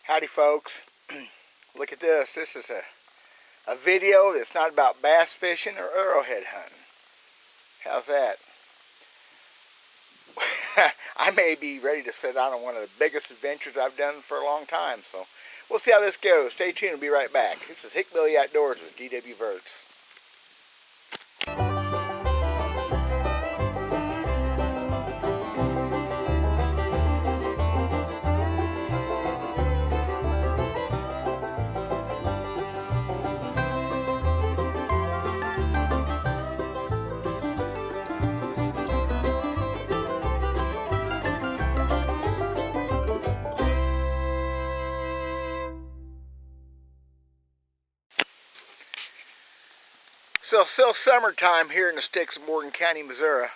Howdy folks. Look at this. This is a video that's not about bass fishing or arrowhead hunting. How's that? I may be ready to set out on one of the biggest adventures I've done for a long time, so we'll see how this goes. Stay tuned, we'll be right back. This is Hickbilly Outdoors with DW Verts. So it's still summertime here in the sticks of Morgan County, Missouri.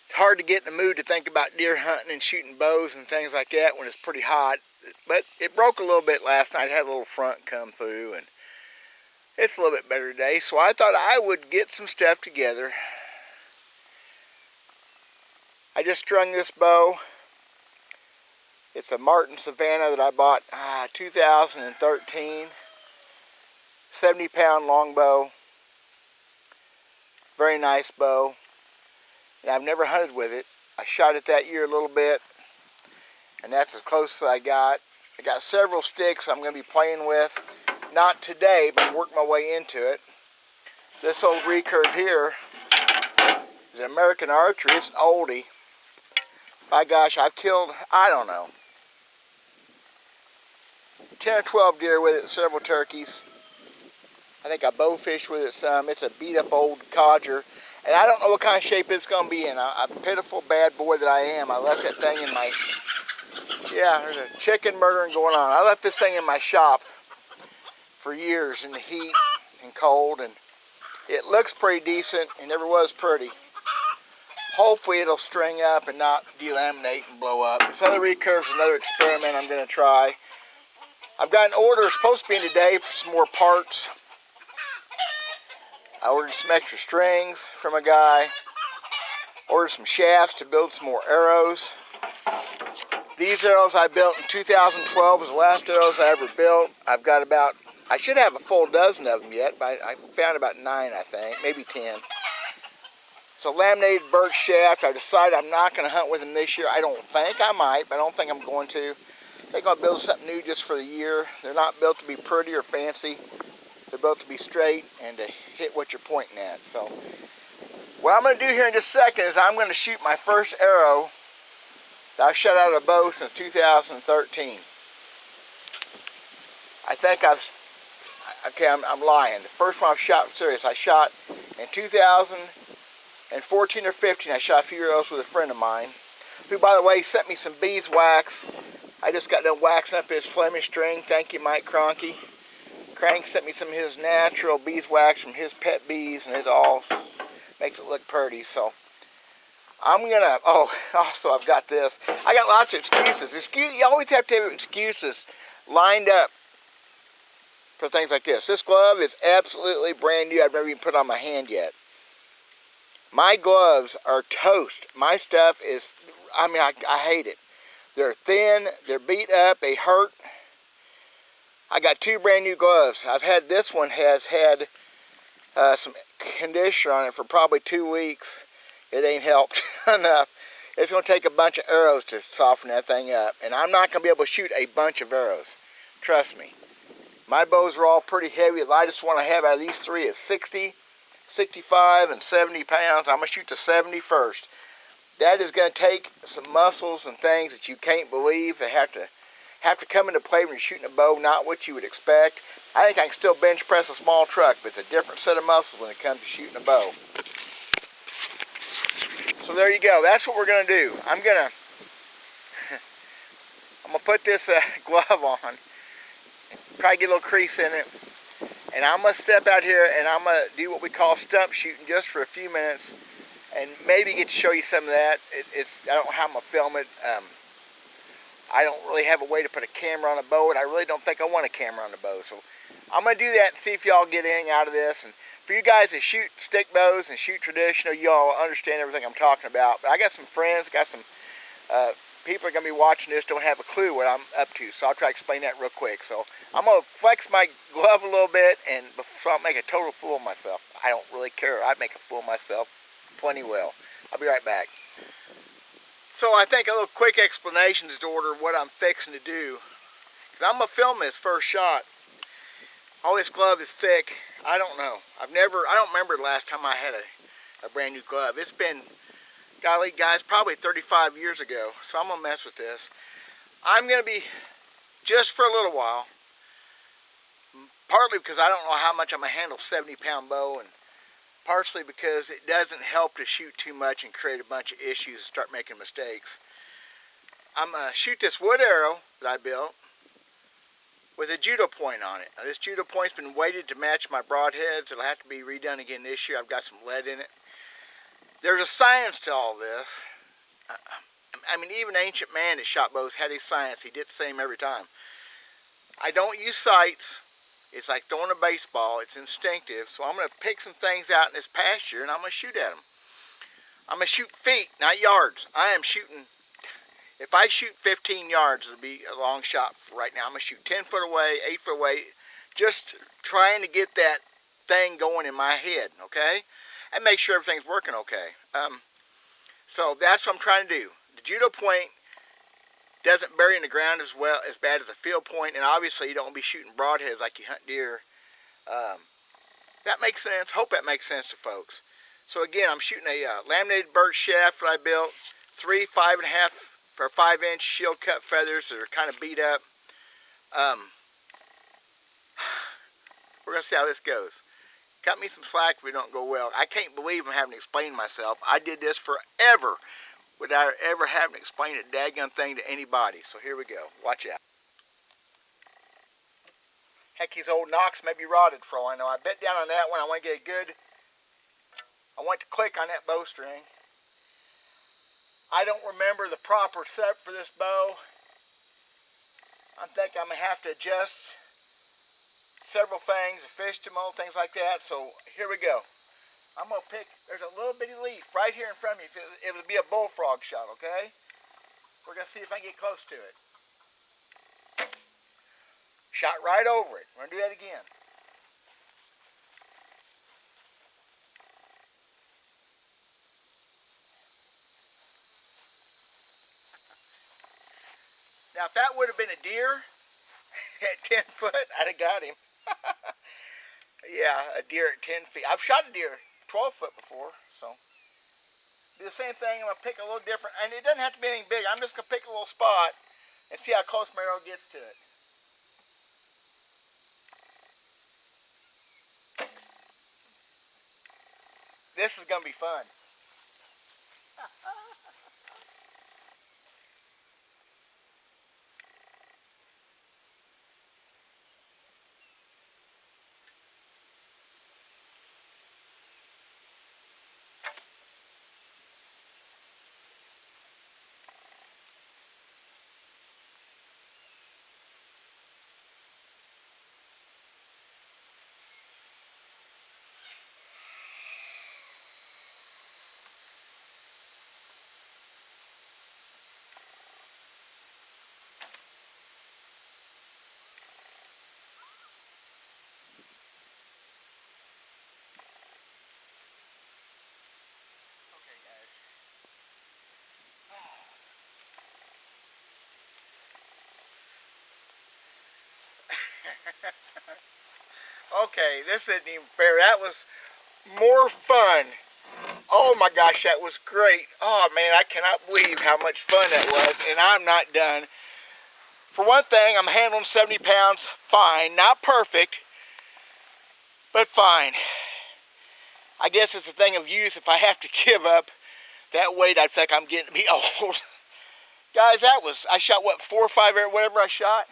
It's hard to get in the mood to think about deer hunting and shooting bows and things like that when it's pretty hot. But it broke a little bit last night. It had a little front come through and it's a little bit better today. So I thought I would get some stuff together. I just strung this bow. It's a Martin Savannah that I bought 2013. 70-pound longbow. Very nice bow, and I've never hunted with it. I shot it that year a little bit, and that's as close as I got. I got several sticks I'm going to be playing with, not today, but work my way into it. This old recurve here is an American Archery. It's an oldie. By gosh, I've killed, I don't know, 10 or 12 deer with it, several turkeys. I think I bow fished with it some. It's a beat up old codger. And I don't know what kind of shape it's going to be in. I'm a pitiful bad boy that I am. I left that thing in my, yeah, there's a chicken murdering going on. I left this thing in my shop for years in the heat and cold. And it looks pretty decent. It never was pretty. Hopefully it'll string up and not delaminate and blow up. This other recurve is another experiment I'm going to try. I've got an order supposed to be in today for some more parts. I ordered some extra strings from a guy, ordered some shafts to build some more arrows. These arrows I built in 2012 was the last arrows I ever built. I've got about, I should have a full dozen of them yet, but I found about 9 I think, maybe 10. It's a laminated birch shaft. I decided I'm not going to hunt with them this year. I don't think I might, but I don't think I'm going to. They're going to build something new just for the year. They're not built to be pretty or fancy. They're built to be straight and to hit what you're pointing at. So what I'm going to do here in just a second is I'm going to shoot my first arrow that I've shot out of a bow since 2013. I think I'm lying. The first one I've shot serious, I shot in 2014 or 15. I shot a few arrows with a friend of mine, who by the way sent me some beeswax. I just got done waxing up his Flemish string. Thank you, Mike Cronky. Crank sent me some of his natural beeswax from his pet bees, and it all makes it look pretty. So I'm gonna, oh, also I've got this. I got lots of excuses. You always have to have excuses lined up for things like this. This glove is absolutely brand new. I've never even put it on my hand yet. My gloves are toast. My stuff is, I mean, I hate it. They're thin, they're beat up, they hurt. I got 2 brand new gloves. I've had, this one has had some conditioner on it for probably 2 weeks. It ain't helped enough. It's going to take a bunch of arrows to soften that thing up. And I'm not going to be able to shoot a bunch of arrows. Trust me. My bows are all pretty heavy. The lightest one I have out of these 3 is 60, 65, and 70 pounds. I'm going to shoot the 70 first. That is going to take some muscles and things that you can't believe. They have to come into play when you're shooting a bow, not what you would expect. I think I can still bench press a small truck, but it's a different set of muscles when it comes to shooting a bow. So there you go. That's what we're going to do. I'm going to put this glove on, probably get a little crease in it, and I'm going to step out here and I'm going to do what we call stump shooting just for a few minutes, and maybe get to show you some of that. I don't know how I'm going to film it. I don't really have a way to put a camera on a bow, and I really don't think I want a camera on the bow. So I'm going to do that and see if y'all get anything out of this. And for you guys that shoot stick bows and shoot traditional, y'all understand everything I'm talking about. But I got some friends, got some people are going to be watching this don't have a clue what I'm up to, so I'll try to explain that real quick. So I'm going to flex my glove a little bit, and so I'll make a total fool of myself. I don't really care. I make a fool of myself plenty well. I'll be right back. So I think a little quick explanation is to order what I'm fixing to do. Because I'm going to film this first shot. All this glove is thick. I don't know. I don't remember the last time I had a brand new glove. It's been, golly guys, probably 35 years ago. So I'm going to mess with this. I'm going to be, just for a little while, partly because I don't know how much I'm going to handle 70-pound bow, and partially because it doesn't help to shoot too much and create a bunch of issues and start making mistakes. I'm going to shoot this wood arrow that I built with a judo point on it. Now, this judo point's been weighted to match my broadheads. It'll have to be redone again this year. I've got some lead in it. There's a science to all this. I mean, even ancient man that shot bows had his science. He did the same every time. I don't use sights. It's like throwing a baseball. It's instinctive. So I'm going to pick some things out in this pasture and I'm going to shoot at them. I'm going to shoot feet, not yards. I am shooting, if I shoot 15 yards, it'll be a long shot for right now. I'm going to shoot 10 foot away, 8 foot away, just trying to get that thing going in my head, okay? And make sure everything's working okay. So that's what I'm trying to do. The judo point doesn't bury in the ground as bad as a field point, and obviously you don't want to be shooting broadheads like you hunt deer. That makes sense. Hope that makes sense to folks. So again, I'm shooting a laminated birch shaft that I built, 3 5.5 or 5-inch shield cut feathers that are kind of beat up. We're gonna see how this goes. Cut me some slack if we don't go well. I can't believe I'm having to explain myself. I did this forever without ever having to explain a daggone thing to anybody. So here we go. Watch out. Heck, these old knocks may be rotted for all I know. I bit down on that one. I want to get a good, I want to click on that bowstring. I don't remember the proper set for this bow. I think I'm going to have to adjust several things, a fish to mold, things like that. So here we go. I'm going to pick, there's a little bitty leaf right here in front of me. It would be a bullfrog shot, okay? We're going to see if I can get close to it. Shot right over it. We're going to do that again. Now if that would have been a deer at 10 foot, I'd have got him. Yeah, a deer at 10 feet. I've shot a deer 12 foot before, so do the same thing. I'm going to pick a little different, and it doesn't have to be anything big. I'm just going to pick a little spot and see how close my arrow gets to it. This is going to be fun. Okay, this isn't even fair. That was more fun. Oh my gosh, that was great. Oh man, I cannot believe how much fun that was, and I'm not done. For one thing, I'm handling 70 pounds fine. Not perfect, but fine. I guess it's a thing of youth. If I have to give up that weight, I feel like I'm getting to be old. Guys, I shot what, 4 or 5 arrows, whatever I shot.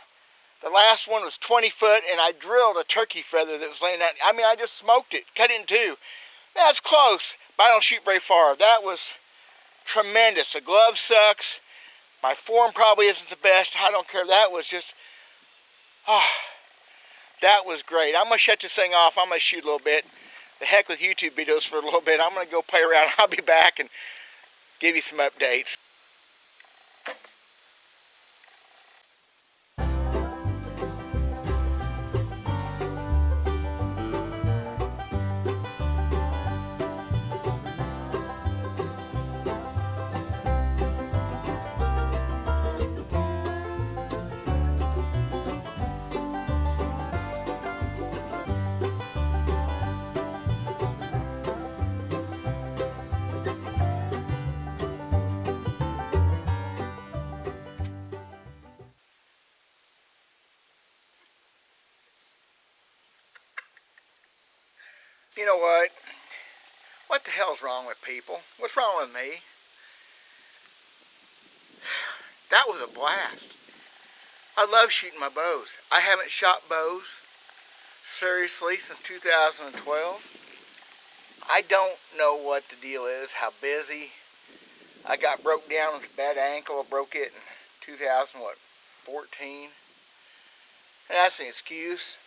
The last one was 20 foot, and I drilled a turkey feather that was laying out. I mean, I just smoked it, cut it in two. That's close, but I don't shoot very far. That was tremendous. The glove sucks. My form probably isn't the best. I don't care. That was just, that was great. I'm going to shut this thing off. I'm going to shoot a little bit. The heck with YouTube videos for a little bit. I'm going to go play around. I'll be back and give you some updates. You know what? What the hell's wrong with people? What's wrong with me? That was a blast. I love shooting my bows. I haven't shot bows seriously since 2012. I don't know what the deal is, how busy. I got broke down with a bad ankle. I broke it in 2014. And that's an excuse.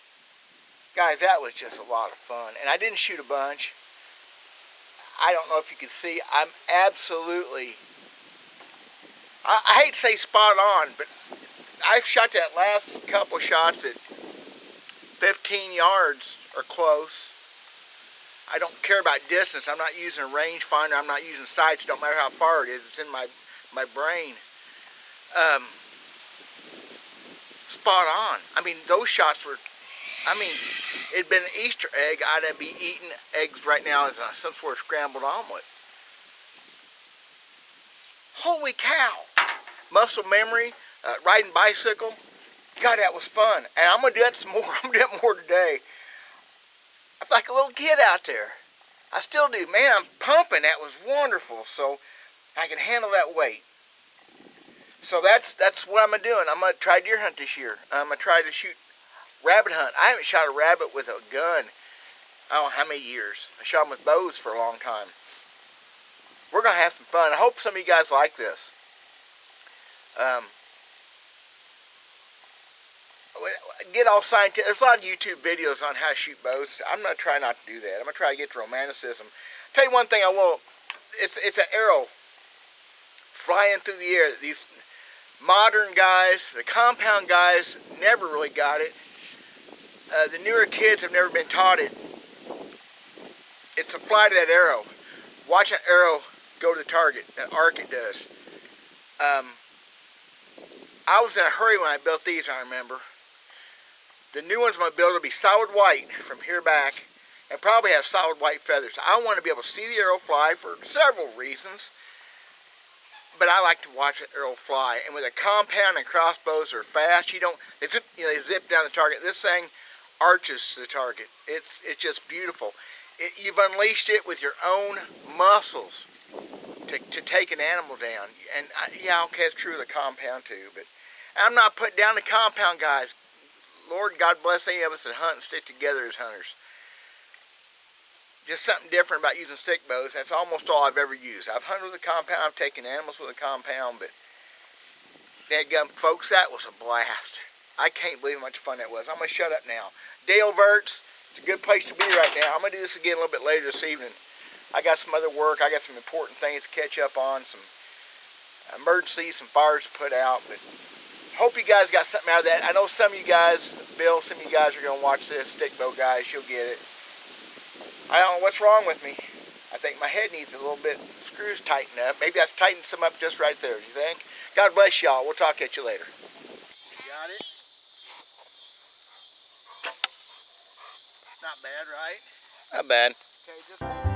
Guys, that was just a lot of fun. And I didn't shoot a bunch. I don't know if you can see. I'm absolutely, I hate to say spot on, but I've shot that last couple shots at 15 yards or close. I don't care about distance. I'm not using a rangefinder. I'm not using sights. It don't matter how far it is. It's in my brain. Spot on. I mean, those shots were, I mean, it'd been an Easter egg. I'd be eating eggs right now as some sort of scrambled omelet. Holy cow. Muscle memory, riding bicycle. God, that was fun. And I'm going to do that some more. I'm going to do it more today. I'm like a little kid out there. I still do. Man, I'm pumping. That was wonderful. So I can handle that weight. So that's what I'm going to do. I'm going to try deer hunt this year. I'm going to try to shoot rabbit hunt. I haven't shot a rabbit with a gun, I don't know how many years. I shot them with bows for a long time. We're going to have some fun. I hope some of you guys like this. Get all scientific. There's a lot of YouTube videos on how to shoot bows. I'm going to try not to do that. I'm going to try to get to romanticism. Tell you one thing I will. It's an arrow flying through the air. These modern guys, the compound guys, never really got it. The newer kids have never been taught it. It's the flight of that arrow. Watch that arrow go to the target. That arc it does. I was in a hurry when I built these, I remember. The new ones I'm going to build will be solid white from here back and probably have solid white feathers. I want to be able to see the arrow fly for several reasons, but I like to watch the arrow fly. And with a compound and crossbows are fast. They zip down the target. This thing arches to the target. It's just beautiful. You've unleashed it with your own muscles to take an animal down. And yeah, okay, it's true of the compound too, but I'm not putting down the compound guys. Lord, God bless any of us that hunt and stick together as hunters. Just something different about using stick bows. That's almost all I've ever used. I've hunted with a compound. I've taken animals with a compound, but dadgum, folks, that was a blast. I can't believe how much fun that was. I'm going to shut up now. Dale Verts, it's a good place to be right now. I'm going to do this again a little bit later this evening. I got some other work. I got some important things to catch up on, some emergencies, some fires to put out, but hope you guys got something out of that. I know some of you guys, Bill, some of you guys are going to watch this. Stick bow guys, you'll get it. I don't know what's wrong with me. I think my head needs a little bit, screws tightened up. Maybe I've tightened some up just right there, you think? God bless y'all. We'll talk at you later. Got it? Not bad, right? Not bad. Okay, just...